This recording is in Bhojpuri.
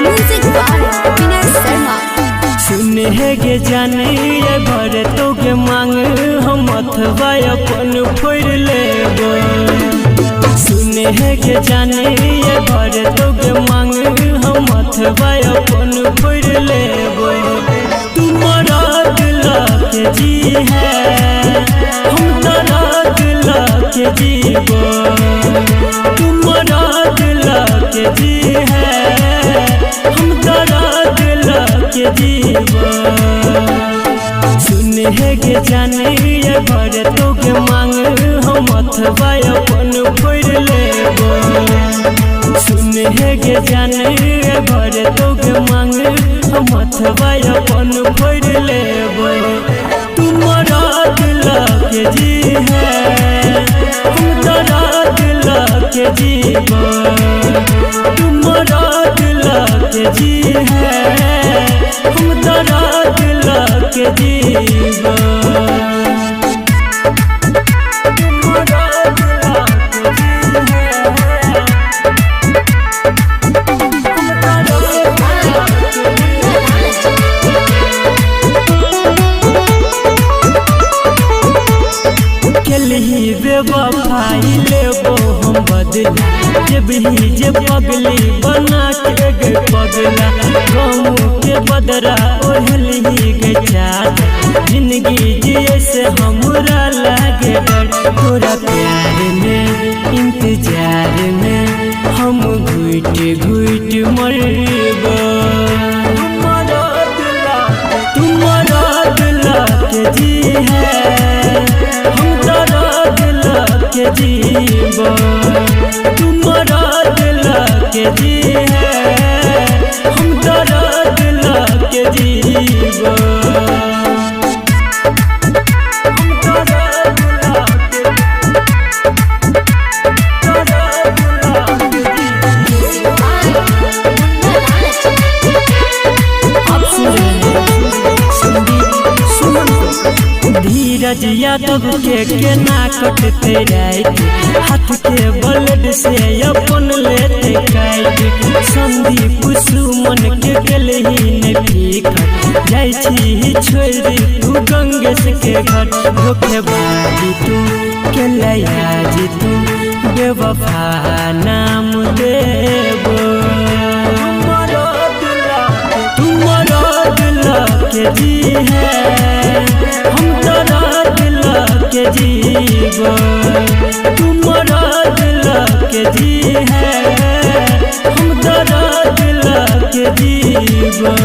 Music by Vinay Sharma. सुने है गे जाने ये भर तो के मांग हम अथवा अपन फोड़ लेबो। सुने है गे जाने ये भर तो के मांग हम अथवा अपन फोड़ लेबो। तुम्हारा दिल के जी है हम तारा दिल के जीवो। तुम्हारा दिल के जी है हम तारा दिल के जीवो। सुने है गे जाने ये भर तो के मांग हम अथवा अपन फोड़ लेबो। सुने है गे जाने ये भर तो के मांग हम अथवा अपन फोड़ लेबो। तुम्हारा दिल के जी है हम तारा दिल के जीवो। तुम्हारा दिल के जी है हम तारा दिल के जीवो। ही बेवफाई लेबो हम बदला जब ही जे पगली बना के गे पगला। गाँव के बदरा ओढ़ल ही गे चार जिंदगी जिए से हमरा लागे डर। तोरा प्यार में इंतजार में हम घुट घुट मरबो। तुम्हारा दिल के जी है हम तारा दिल के जीवो। तुम्हारा दिल के जी है हम तारा दिल के जीवो। धीरज यादव के ना कटते रात हाथ के ब्लड से अपन लेते काट। संदीप सुमन के गलही ने फीका जाई छी छोड़ तू गंगेश के घर। धोखेबाजी तू के लयाजी तू बेवफा नाम देबो। तुम्हारा दिल के जी है हम तारा दिल के जीवो। तुम्हारा दिल के जी है हम तारा दिल के जीवो।